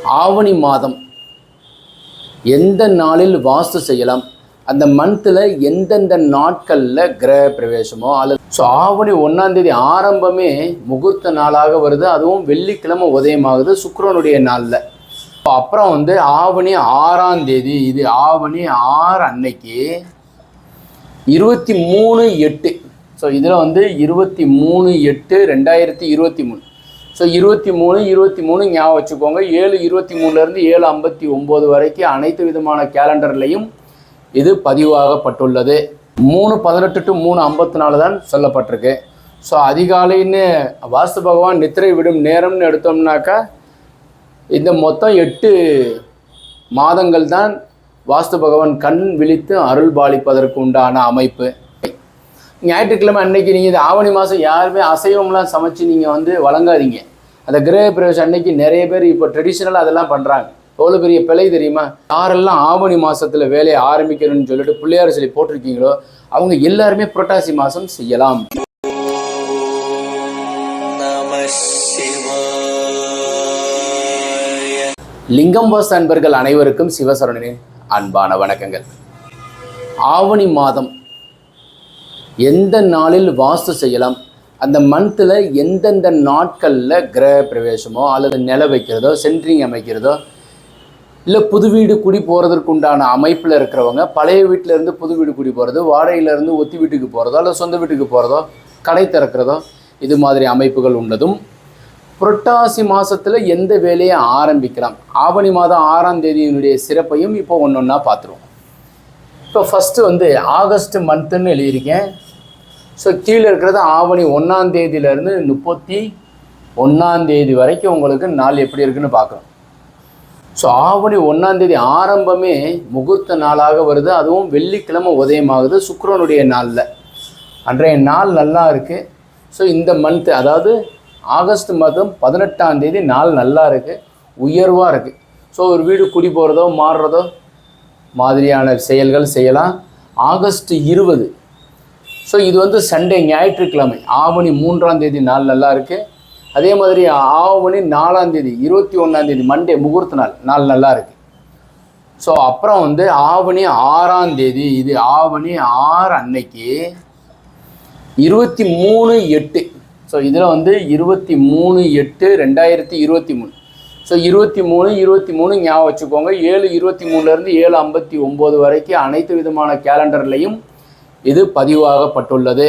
ஆவணி மாதம் எந்த நாளில் வாஸ்து செய்யலாம், அந்த மந்தில் எந்தெந்த நாட்களில் கிரக பிரவேசமோ அல்லது ஆவணி 1ஆம் தேதி ஆரம்பமே முகூர்த்த நாளாக வருது. அதுவும் வெள்ளிக்கிழமை உதயமாகுது சுக்கிரனுடைய நாளில். அப்புறம் ஆவணி 6ஆம் தேதி, இது ஆவணி 6 அன்னைக்கு 23/8. இதில் 23/8/2023. 23 ஞாபகம் வச்சுக்கோங்க. 7/23 7:59 வரைக்கும் அனைத்து விதமான கேலண்டர்லையும் இது பதிவாகப்பட்டுள்ளது. 3:18 to 3:54 தான் சொல்லப்பட்டிருக்கு. அதிகாலைன்னு வாஸ்து பகவான் நித்திரை விடும் நேரம்னு எடுத்தோம்னாக்கா இந்த மொத்தம் 8 மாதங்கள் தான் வாஸ்து பகவான் கண் விழித்து அருள் பாலிப்பதற்கு உண்டான அமைப்பு. ஞாயிற்றுக்கிழமை அன்னைக்கு நீங்கள் இந்த ஆவணி மாதம் யாருமே அசைவம்லாம் சமைச்சு நீங்கள் வழங்காதீங்க. அந்த கிரக பிரவேசம் அன்னைக்கு நிறைய பேர் இப்போ ட்ரெடிஷ்னலாக அதெல்லாம் பண்ணுறாங்க. எவ்வளோ பெரிய பிழை தெரியுமா? யாரெல்லாம் ஆவணி மாதத்தில் வேலையை ஆரம்பிக்கணும்னு சொல்லிட்டு பிள்ளையார் சொல்லி போட்டிருக்கீங்களோ அவங்க எல்லாருமே புரட்டாசி மாதம் செய்யலாம். லிங்கம் வாஸ்து அன்பர்கள் அனைவருக்கும் சிவசரணனின் அன்பான வணக்கங்கள். ஆவணி மாதம் எந்த நாளில் வாஸ்து செய்யலாம், அந்த மந்தில் எந்தெந்த நாட்களில் கிரக பிரவேசமோ அல்லது நில வைக்கிறதோ சென்ட்ரிங் அமைக்கிறதோ இல்லை புது வீடு குடி போகிறதுக்கு உண்டான அமைப்பில் இருக்கிறவங்க பழைய வீட்டிலேருந்து புது வீடு குடி போகிறது, வாடகையிலேருந்து ஒத்தி வீட்டுக்கு போகிறதோ அல்லது சொந்த வீட்டுக்கு போகிறதோ கடை திறக்கிறதோ இது மாதிரி அமைப்புகள் உள்ளதும் புரட்டாசி மாதத்தில் எந்த வேலையை ஆரம்பிக்கலாம். ஆவணி மாதம் 6ஆம் தேதியினுடைய சிறப்பையும் இப்போ ஒன்று ஒன்றா பார்த்துருவோம். இப்போ ஃபஸ்ட்டு ஆகஸ்ட் மந்த்துன்னு எழுதியிருக்கேன். கீழே இருக்கிறது ஆவணி 1ஆம் தேதியிலேருந்து 31ஆம் தேதி வரைக்கும் உங்களுக்கு நாள் எப்படி இருக்குன்னு பார்க்குறோம். ஆவணி 1ஆம் தேதி ஆரம்பமே முகூர்த்த நாளாக வருது. அதுவும் வெள்ளிக்கிழமை உதயமாகுது சுக்கிரனுடைய நாளில். அன்றைய நாள் நல்லா இருக்குது. இந்த மந்த்து அதாவது ஆகஸ்ட் மாதம் 18ஆம் தேதி நாள் நல்லா இருக்குது, உயர்வாக இருக்குது. ஒரு வீடு குடி போகிறதோ மாறுறதோ மாதிரியான செயல்கள் செய்யலாம். ஆகஸ்ட் 20 இது சண்டே ஞாயிற்றுக்கிழமை ஆவணி 3ஆம் தேதி நாள் நல்லா இருக்குது. அதே மாதிரி ஆவணி 4ஆம் தேதி 21ஆம் தேதி மண்டே முகூர்த்த நாள் நல்லா இருக்குது. அப்புறம் ஆவணி 6ஆம் தேதி, இது ஆவணி 6 அன்னைக்கு 23/8. இதில் 23/8/2023. 23 ஞாபகம் வச்சுக்கோங்க. 7/23 7:59 வரைக்கும் அனைத்து விதமான கேலண்டர்லையும் இது பதிவாகப்பட்டுள்ளது.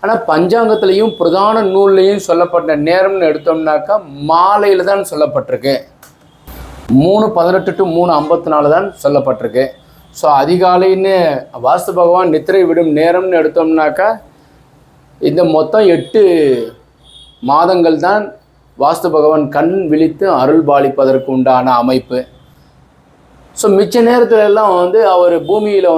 ஆனால் பஞ்சாங்கத்திலையும் பிரதான நூல்லையும் சொல்லப்பட்ட நேரம்னு எடுத்தோம்னாக்கா மாலையில் தான் சொல்லப்பட்டிருக்கு. 3:18 to 3:54 தான் சொல்லப்பட்டிருக்கு. அதிகாலைன்னு வாஸ்து பகவான் நித்திரை விடும் நேரம்னு எடுத்தோம்னாக்கா இந்த மொத்தம் 8 மாதங்கள் தான் வாஸ்து பகவான் கண் விழித்து அருள் பாலிப்பதற்கு உண்டான அமைப்பு. மிச்ச நேரத்துல எல்லாம் அவர் பூமியில்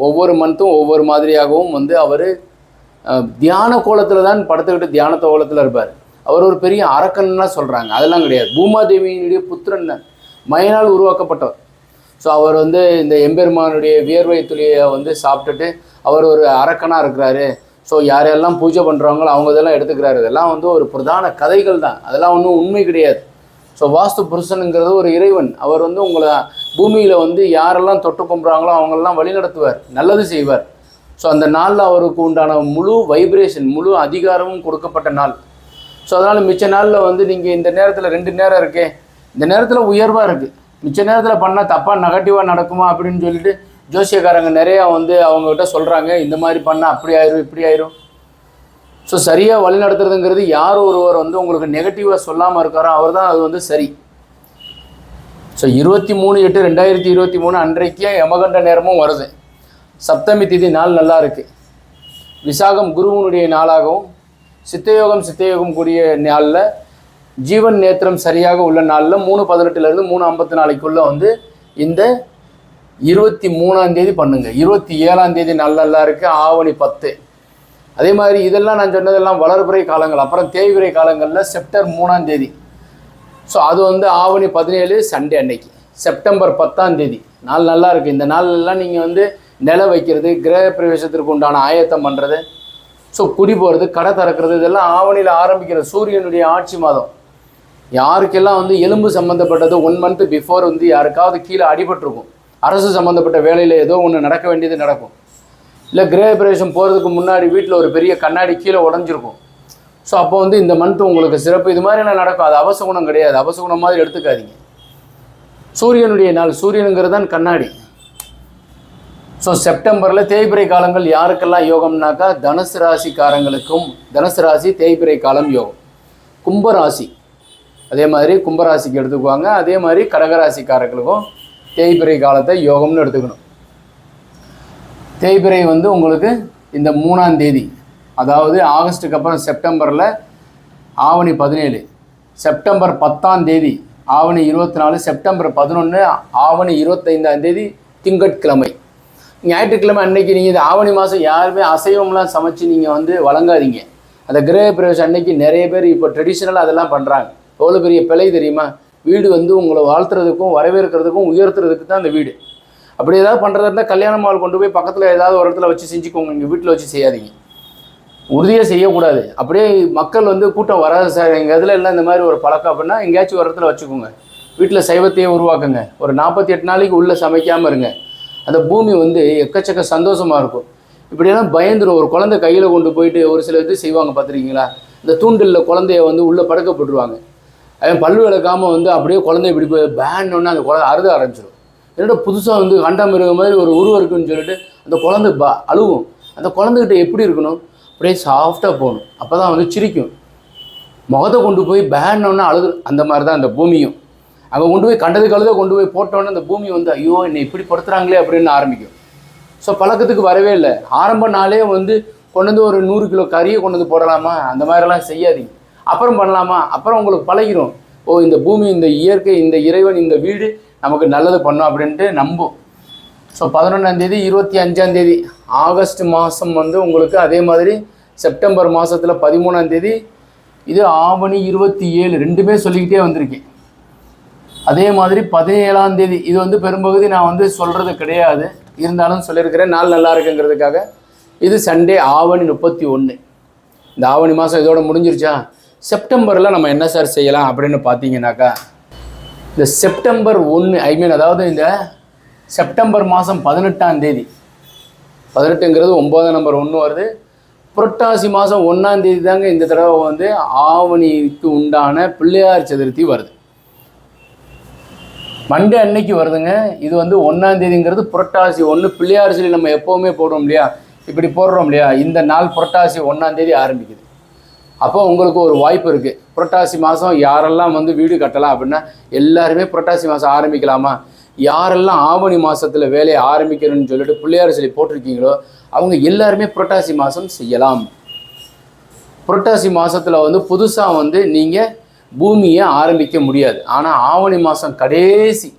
ஒவ்வொரு மந்த்தும் ஒவ்வொரு மாதிரியாகவும் அவர் தியான கோலத்தில் தான் படுத்துக்கிட்டு தியான கோலத்தில் இருப்பார். அவர் ஒரு பெரிய அரக்கன்னா சொல்கிறாங்க. அதெல்லாம் கிடையாது. பூமாதேவியினுடைய புத்திரன் மயனால் உருவாக்கப்பட்டவர். அவர் இந்த எம்பெருமானுடைய வியர்வை துளியை சாப்பிட்டுட்டு அவர் ஒரு அரக்கனாக இருக்கிறாரு. யாரெல்லாம் பூஜை பண்ணுறாங்களோ அவங்க இதெல்லாம் எடுத்துக்கிறாரு. இதெல்லாம் ஒரு பிரதான கதைகள் தான். அதெல்லாம் ஒன்றும் உண்மை கிடையாது. வாஸ்து புருஷனுங்கிறது ஒரு இறைவன். அவர் உங்களை பூமியில் யாரெல்லாம் தொட்டு கும்புறாங்களோ அவங்களெல்லாம் வழி நடத்துவார், நல்லது செய்வார். அந்த நாளில் அவருக்கு உண்டான முழு வைப்ரேஷன், முழு அதிகாரமும் கொடுக்கப்பட்ட நாள். அதனால் மிச்ச நாளில் நீங்கள் இந்த நேரத்தில் 2 நேரம் இருக்கே, இந்த நேரத்தில் உயர்வாக இருக்குது, மிச்ச நேரத்தில் பண்ணால் தப்பாக நெகட்டிவாக நடக்குமா அப்படின்னு சொல்லிட்டு ஜோசியக்காரங்க நிறையா அவங்ககிட்ட சொல்கிறாங்க. இந்த மாதிரி பண்ணால் அப்படி ஆயிரும் இப்படி ஆயிரும். சரியாக வழி நடத்துறதுங்கிறது யார் ஒருவர் உங்களுக்கு நெகட்டிவாக சொல்லாமல் இருக்காரோ அவர் தான் அது சரி. 23/8/2023 அன்றைக்கே யமகண்ட நேரமும் வருது. சப்தமி திதி நாள் நல்லா இருக்குது. விசாகம் குருவனுடைய நாளாகவும் சித்தயோகம் கூடிய நாளில் ஜீவன் நேத்திரம் சரியாக உள்ள நாளில் 3:18 3:54 இந்த 23ஆம் தேதி பண்ணுங்க. 27ஆம் தேதி நாள் நல்லா இருக்குது. ஆவணி 10. அதே மாதிரி இதெல்லாம் நான் சொன்னதெல்லாம் வளர்பிறை காலங்கள். அப்புறம் தேய்விரை காலங்களில் செப்டம்பர் 3ஆம் தேதி. அது ஆவணி 17 சண்டே அன்னைக்கு. செப்டம்பர் 10ஆம் தேதி நாள் நல்லா இருக்குது. இந்த நாள்லாம் நீங்கள் நில வைக்கிறது, கிரக பிரவேசத்திற்கு உண்டான ஆயத்தம் பண்ணுறது, குடி போகிறது, கடை திறக்கிறது, இதெல்லாம் ஆவணியில் ஆரம்பிக்கிறது. சூரியனுடைய ஆட்சி மாதம். யாருக்கெல்லாம் வந்து எலும்பு சம்மந்தப்பட்டது 1 மந்த் பிஃபோர் வந்து யாருக்காவது கீழே அடிபட்டிருக்கும், அரசு சம்மந்தப்பட்ட வேலையில் ஏதோ ஒன்று நடக்க வேண்டியது நடக்கும், இல்லை கிரகப்பிரவேசம் போகிறதுக்கு முன்னாடி வீட்டில் ஒரு பெரிய கண்ணாடி கீழே உடஞ்சிருக்கும். ஸோ அப்போ வந்து இந்த மந்த் உங்களுக்கு சிறப்பு. இது மாதிரிலாம் நடக்கும். அது அவசகுணம் கிடையாது, அவசகுணம் மாதிரி எடுத்துக்காதீங்க. சூரியனுடைய நாள், சூரியனுங்கிறது தான் கண்ணாடி. ஸோ செப்டம்பரில் தேய்பிறை காலங்கள் யாருக்கெல்லாம் யோகம்னாக்கா தனுசு ராசிக்காரங்களுக்கும், தனுசு ராசி தேய்பிறை காலம் யோகம். கும்பராசி அதே மாதிரி கும்பராசிக்கு எடுத்துக்குவாங்க. அதே மாதிரி கடகராசிக்காரர்களுக்கும் தேய்பிறை காலத்தை யோகம்னு எடுத்துக்கணும். தேய்பிறை வந்து உங்களுக்கு இந்த 3ஆம் தேதி, அதாவது ஆகஸ்ட்டுக்கு அப்புறம் செப்டம்பரில் ஆவணி 17, செப்டம்பர் 10ஆம் தேதி ஆவணி 24, செப்டம்பர் 11, ஆவணி 25ஆம் தேதி திங்கட்கிழமை. ஞாயிற்றுக்கிழமை அன்னைக்கு நீங்கள் இது ஆவணி மாதம் யாருமே அசைவம்லாம் சமைச்சு நீங்கள் வந்து வழங்காதீங்க. அந்த கிரகப்பிரவேசம் அன்னைக்கு நிறைய பேர் இப்போ ட்ரெடிஷ்னலாக அதெல்லாம் பண்ணுறாங்க. எவ்வளோ பெரிய பிழை தெரியுமா? வீடு வந்து உங்களை வாழ்த்துறதுக்கும் வரவேற்கிறதுக்கும் உயர்த்துறதுக்கு தான் அந்த வீடு. அப்படி ஏதாவது பண்ணுறதா இருந்தால் கல்யாண மால் கொண்டு போய் பக்கத்தில் ஏதாவது ஒரு இடத்துல வச்சு செஞ்சுக்கோங்க. இங்கே வீட்டில் வச்சு செய்யாதீங்க, உறுதியாக செய்யக்கூடாது. அப்படியே மக்கள் வந்து கூட்டம் வராது சார் எங்கள் இதில் எல்லாம் இந்த மாதிரி ஒரு பழக்கம் அப்படின்னா எங்கேயாச்சும் ஒரு இடத்துல வச்சுக்கோங்க. வீட்டில் சைவத்தையே உருவாக்குங்க. ஒரு 48 நாளைக்கு உள்ளே சமைக்காமல் இருங்க. அந்த பூமி வந்து எக்கச்சக்க சந்தோஷமாக இருக்கும். இப்படியெல்லாம் பயந்துடும். ஒரு குழந்தை கையில் கொண்டு போயிட்டு ஒரு சில இது செய்வாங்க பார்த்துருக்கீங்களா? இந்த தூண்டிலில் குழந்தைய வந்து உள்ளே படுக்கப்பட்டுருவாங்க. அவன் பல்லு விளக்காமல் வந்து அப்படியே குழந்தைய இப்படி போய் பேன்னொன்னே அந்த குழந்தை அறுத ஆரம்பிச்சிடும். என்னோட புதுசாக வந்து கண்டாமிருக மாதிரி ஒரு உருவம் இருக்குன்னு சொல்லிட்டு அந்த குழந்தை அழுவும். அந்த குழந்தைகிட்ட எப்படி இருக்கணும்? அப்படியே சாஃப்டாக போகணும். அப்போ தான் வந்து சிரிக்கும். முகத்தை கொண்டு போய் பேன்னொன்னே அழுது. அந்த மாதிரி தான் அந்த பூமியும். அங்கே கொண்டு போய் கண்டதுக்கு அழுத கொண்டு போய் போட்டோன்னே அந்த பூமி வந்து ஐயோ என்னை இப்படி படுத்துகிறாங்களே அப்படின்னு ஆரம்பிக்கும். ஸோ பழக்கத்துக்கு வரவே இல்லை. ஆரம்ப நாளே வந்து கொண்டு வந்து ஒரு 100 கிலோ கறியை கொண்டு வந்து போடலாமா? அந்த மாதிரிலாம் செய்யாதீங்க. அப்புறம் பண்ணலாமா? அப்புறம் உங்களுக்கு பழகிடும். ஓ இந்த பூமி, இந்த இயற்கை, இந்த இறைவன், இந்த வீடு நமக்கு நல்லது பண்ணோம் அப்படின்ட்டு நம்பும். ஸோ 11ஆம் தேதி 25ஆம் தேதி ஆகஸ்ட் மாதம் வந்து உங்களுக்கு அதே மாதிரி செப்டம்பர் மாதத்தில் 13ஆம் தேதி இது ஆவணி 27 ரெண்டுமே சொல்லிக்கிட்டே வந்திருக்கேன். அதே மாதிரி 17ஆம் தேதி இது வந்து பெரும்பகுதி நான் வந்து சொல்கிறது கிடையாது, இருந்தாலும் சொல்லியிருக்கிறேன் நாள் நல்லா இருக்குங்கிறதுக்காக. இது சண்டே ஆவணி 31. இந்த ஆவணி மாதம் இதோட முடிஞ்சிருச்சா? செப்டம்பரில் நம்ம என்ன சார் செய்யலாம் அப்படின்னு பார்த்தீங்கன்னாக்கா இந்த செப்டம்பர் 1 அதாவது இந்த செப்டம்பர் மாதம் 18ஆம் தேதி, 18ங்கிறது 9ஆம் நம்பர் 1 வருது. புரட்டாசி மாதம் 1ஆம் தேதி தாங்க இந்த தடவை வந்து ஆவணிக்கு உண்டான பிள்ளையார் சதுர்த்தி வருது. மண்டே அன்னைக்கு வருதுங்க. இது வந்து 1ஆம் தேதிங்கிறது புரட்டாசி 1 பிள்ளையார் சொல்லி நம்ம எப்போவுமே போடுறோம் இல்லையா? இப்படி போடுறோம் இல்லையா? இந்த நாள் புரட்டாசி 1ஆம் தேதி ஆரம்பிக்குது. அப்போ உங்களுக்கு ஒரு வாய்ப்பு இருக்குது. புரட்டாசி மாதம் யாரெல்லாம் வந்து வீடு கட்டலாம் அப்படின்னா எல்லாருமே புரட்டாசி மாதம் ஆரம்பிக்கலாமா? யாரெல்லாம் ஆவணி மாதத்தில் வேலையை ஆரம்பிக்கணும்னு சொல்லிட்டு பிள்ளையார் சொல்லி போட்டிருக்கீங்களோ அவங்க எல்லாருமே புரட்டாசி மாதம் செய்யலாம். புரட்டாசி மாதத்தில் வந்து புதுசாக வந்து நீங்கள் பூமியை ஆரம்பிக்க முடியாது. ஆனால் ஆவணி மாதம் கடைசி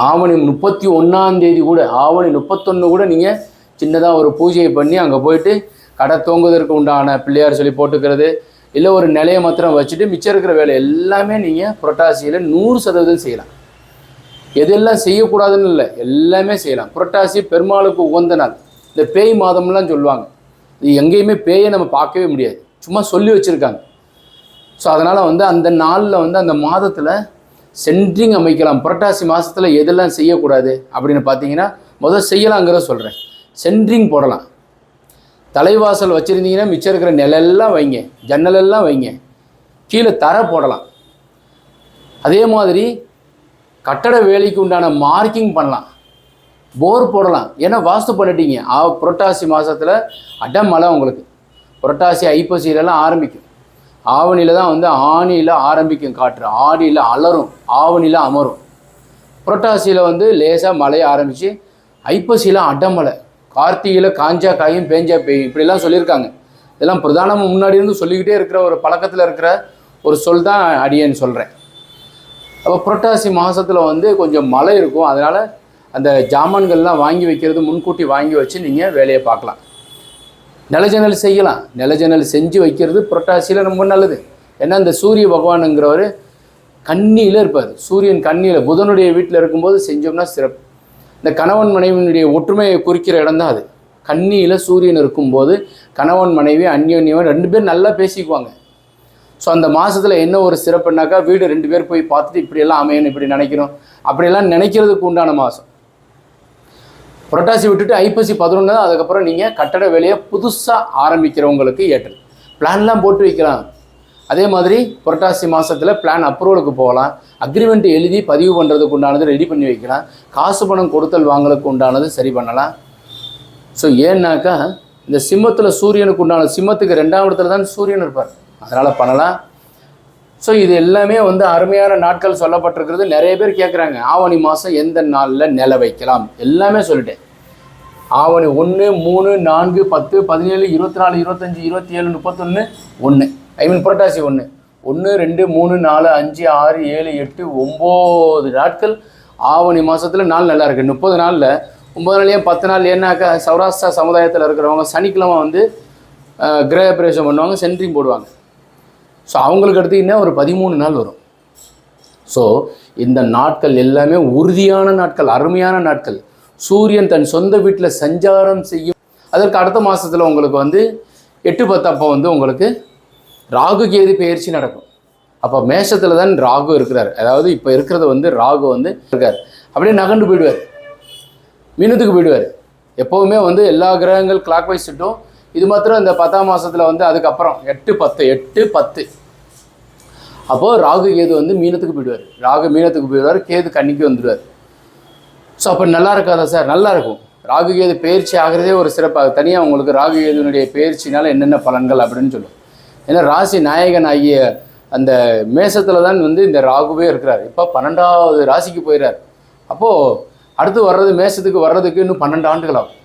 ஆவணி 31ஆம் தேதி கூட, ஆவணி 31 கூட நீங்கள் சின்னதாக ஒரு பூஜையை பண்ணி அங்கே போயிட்டு கடை தோங்குவதற்கு உண்டான பிள்ளையார் சொல்லி போட்டுக்கிறது, இல்லை ஒரு நிலையை மாத்திரம் வச்சுட்டு மிச்சம் இருக்கிற வேலை எல்லாமே நீங்கள் புரட்டாசியில் 100% செய்யலாம். எதெல்லாம் செய்யக்கூடாதுன்னு இல்லை, எல்லாமே செய்யலாம். புரட்டாசி பெருமாளுக்கு உகந்த நாள். இந்த பேய் மாதம்லாம் சொல்லுவாங்க. இது எங்கேயுமே பேயை நம்ம பார்க்கவே முடியாது, சும்மா சொல்லி வச்சுருக்காங்க. ஸோ அதனால் வந்து அந்த நாளில் வந்து அந்த மாதத்தில் சென்ட்ரிங் அமைக்கலாம். புரட்டாசி மாதத்தில் எதெல்லாம் செய்யக்கூடாது அப்படின்னு பார்த்தீங்கன்னா முதல் செய்யலாங்கிறத சொல்கிறேன். சென்ட்ரிங் போடலாம். தலைவாசல் வச்சுருந்தீங்கன்னா மிச்சம் இருக்கிற நிலெல்லாம் வைங்க, ஜன்னலெல்லாம் வைங்க. கீழே தரை போடலாம். அதே மாதிரி கட்டட வேலைக்கு உண்டான மார்க்கிங் பண்ணலாம், போர் போடலாம். ஏன்னா வாஸ்து பண்ணிட்டீங்க. புரட்டாசி மாதத்தில் அடமழை உங்களுக்கு. புரட்டாசி ஐப்பசியிலலாம் ஆரம்பிக்கும். ஆவணியில் தான் வந்து ஆணியில் ஆரம்பிக்கும் காற்று, ஆடியில் அலரும், ஆவணியில் அமரும். புரட்டாசியில் வந்து லேசாக மழைய ஆரம்பித்து ஐப்பசியில் அடமழை, கார்த்திகையில் காஞ்சா காயும் பேஞ்சா பெய்யும், இப்படிலாம் சொல்லியிருக்காங்க. இதெல்லாம் பிரதானமாக முன்னாடி இருந்து சொல்லிக்கிட்டே இருக்கிற ஒரு பழக்கத்தில் இருக்கிற ஒரு சொல் தான் அடியேன்னு சொல்கிறேன். அப்போ புரட்டாசி மாதத்தில் வந்து கொஞ்சம் மழை இருக்கும். அதனால் அந்த ஜாமான்கள்லாம் வாங்கி வைக்கிறது முன்கூட்டி வாங்கி வச்சு நீங்கள் வேலையை பார்க்கலாம். நிலஜன்னல் செய்யலாம். நிலஜன்னல் செஞ்சு வைக்கிறது புரட்டாசியில் ரொம்ப நல்லது. ஏன்னா இந்த சூரிய பகவானுங்கிறவர் கன்னியில் இருப்பார். சூரியன் கன்னியில் புதனுடைய வீட்டில் இருக்கும்போது செஞ்சோம்னா சிறப்பு. இந்த கணவன் மனைவியினுடைய ஒற்றுமையை குறிக்கிற இடம் தான் அது. கன்னியில் சூரியன் இருக்கும்போது கணவன் மனைவி அந்யோன்யம் 2 பேர் நல்லா பேசிக்குவாங்க. ஸோ அந்த மாதத்தில் என்ன ஒரு சிறப்புனாக்கா வீடு 2 பேர் போய் பார்த்துட்டு இப்படியெல்லாம் அமையணும், இப்படி நினைக்கணும், அப்படியெல்லாம் நினைக்கிறதுக்கு உண்டான மாதம். புரட்டாசி விட்டுட்டு ஐப்பசி 11 அதுக்கப்புறம் நீங்கள் கட்டட வேலையை புதுசாக ஆரம்பிக்கிறவங்களுக்கு ஏற்றது. பிளான்லாம் போட்டு வைக்கலாம். அதே மாதிரி புரட்டாசி மாதத்தில் பிளான் அப்ரூவலுக்கு போகலாம், அக்ரிமெண்ட் எழுதி பதிவு பண்ணுறதுக்கு உண்டானது ரெடி பண்ணி வைக்கலாம், காசு பணம் கொடுத்தல் வாங்கலுக்கு உண்டானது சரி பண்ணலாம். ஸோ ஏன்னாக்கா இந்த சிம்மத்தில் சூரியனுக்கு உண்டான சிம்மத்துக்கு 2ஆம் இடத்துல தான் சூரியன் இருப்பார், அதனால் பண்ணலாம். ஸோ இது எல்லாமே வந்து அருமையான நாட்கள் சொல்லப்பட்டிருக்கிறது. நிறைய பேர் கேட்குறாங்க ஆவணி மாதம் எந்த நாளில் நில வைக்கலாம், எல்லாமே சொல்லிட்டேன். ஆவணி 1, 3, 4, 10, 17, 24, 25, 27, 31, 1 புரட்டாசி 1, 1, 2, 3, 4, 5, 6, 7, 8, 9 நாட்கள் ஆவணி மாதத்தில் நாள் நல்லா இருக்குது. 30 நாளில் 9 நாள் ஏன் 10 நாள் ஏன்னாக்கா சௌராஷ்டிரா சமுதாயத்தில் இருக்கிறவங்க சனிக்கிழமை வந்து கிரக பிரவேசம் பண்ணுவாங்க, சென்ட்ரிங் போடுவாங்க. ஸோ அவங்களுக்கு எடுத்திங்கன்னா ஒரு 13 நாள் வரும். ஸோ இந்த நாட்கள் எல்லாமே உறுதியான நாட்கள், அருமையான நாட்கள். சூரியன் தன் சொந்த வீட்டில் சஞ்சாரம் செய்யும். அதற்கு அடுத்த மாதத்தில் உங்களுக்கு வந்து 8-10 அப்போ வந்து உங்களுக்கு ராகு கேது பெயர்ச்சி நடக்கும். அப்போ மேஷத்தில் தான் ராகு இருக்கிறார். அதாவது இப்போ இருக்கிறது வந்து ராகு வந்து இருக்கார், அப்படியே நகண்டு போயிடுவார், மீனத்துக்கு போயிடுவார். எப்போவுமே வந்து எல்லா கிரகங்கள் கிளாக் வைஸ் சுட்டும். இது மாத்திரம் இந்த 10ஆம் மாதத்தில் வந்து அதுக்கப்புறம் 8-10 அப்போது ராகு கேது வந்து மீனத்துக்கு போயிடுவார். ராகு மீனத்துக்கு போயிடுவார், கேது கன்னிக்கு வந்துடுவார். ஸோ அப்போ நல்லா இருக்காதா சார்? நல்லா இருக்கும். ராகு கேது பயிற்சி ஆகிறதே ஒரு சிறப்பாக தனியாக உங்களுக்கு ராகு கேதுனுடைய பயிற்சினால் என்னென்ன பலன்கள் அப்படின்னு சொல்லும். ஏன்னா ராசி நாயகன் ஆகிய அந்த மேசத்தில் தான் வந்து இந்த ராகுவே இருக்கிறார். இப்போ 12வது ராசிக்கு போயிடுறார். அப்போது அடுத்து வர்றது மேசத்துக்கு வர்றதுக்கு இன்னும் 12 ஆண்டுகள் ஆகும்.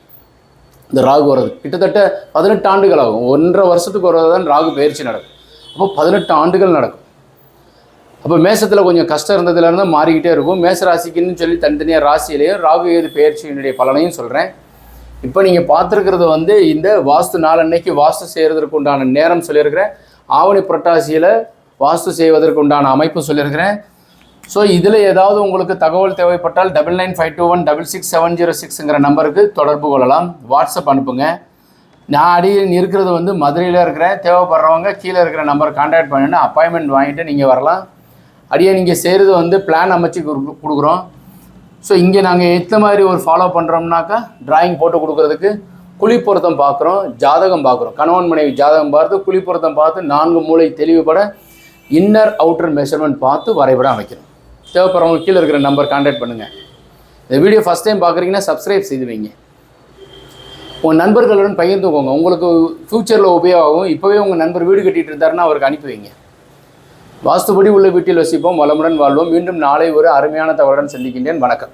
இந்த ராகு வர்றது கிட்டத்தட்ட 18 ஆண்டுகள் ஆகும். 1.5 வருஷத்துக்கு வர்றது தான் ராகு பயிற்சி நடக்கும். அப்போ 18 ஆண்டுகள் நடக்கும். அப்போ மேசத்தில் கொஞ்சம் கஷ்டம் இருந்ததுலேருந்து மாறிக்கிட்டே இருக்கும். மேச ராசிக்குன்னு சொல்லி தனித்தனியாக ராசியிலையும் ராகு கேது பயிற்சியினுடைய பலனையும் சொல்கிறேன். இப்போ நீங்கள் பார்த்துருக்கிறது வந்து இந்த வாஸ்து நாளன்னைக்கு வாஸ்து செய்கிறதுக்கு உண்டான நேரம் சொல்லியிருக்கிறேன். ஆவணி புரட்டாசியில் வாஸ்து செய்வதற்கு உண்டான அமைப்பு சொல்லியிருக்கிறேன். ஸோ இதில் ஏதாவது உங்களுக்கு தகவல் தேவைப்பட்டால் 9952166706ங்கிற நம்பருக்கு தொடர்பு கொள்ளலாம். வாட்ஸ்அப் அனுப்புங்க. நான் அடியில் இருக்கிறது வந்து மதுரையில் இருக்கிறேன். தேவைப்படுறவங்க கீழே இருக்கிற நம்பர் கான்டாக்ட் பண்ணிட்டு அப்பாயின்மெண்ட் வாங்கிட்டு நீங்கள் வரலாம். அடியே நீங்கள் செய்கிறது வந்து பிளான் அமைச்சு கொடுக்குறோம். ஸோ இங்கே நாங்கள் எந்த மாதிரி ஒரு ஃபாலோ பண்ணுறோம்னாக்கா டிராயிங் போட்டு கொடுக்குறதுக்கு குழி பொருத்தம் பார்க்குறோம், ஜாதகம் பார்க்குறோம். கணவன் மனைவி ஜாதகம் பார்த்து குழி பொருத்தம் பார்த்து 4 மூளை தெளிவுபட இன்னர் அவுட்டர் மெஷர்மெண்ட் பார்த்து வரைபடம் அமைக்கிறோம். தேவைப்படுறவங்க கீழே இருக்கிற நம்பர் கான்டாக்ட் பண்ணுங்கள். இந்த வீடியோ ஃபஸ்ட் டைம் பார்க்குறீங்கன்னா சப்ஸ்கிரைப் செய்து வைங்க. உங்கள் நண்பர்களுடன் பகிர்ந்துக்கோங்க. உங்களுக்கு ஃப்யூச்சரில் உபயோகம். இப்போவே உங்கள் நண்பர் வீடு கட்டிகிட்டு இருந்தாருன்னா அவருக்கு அனுப்பி வைங்க. வாஸ்துபடி உள்ள வீட்டில் வசிப்போம், வளமுடன் வாழ்வோம். மீண்டும் நாளை ஒரு அருமையான தகவலுடன் சந்திக்கின்றேன். வணக்கம்.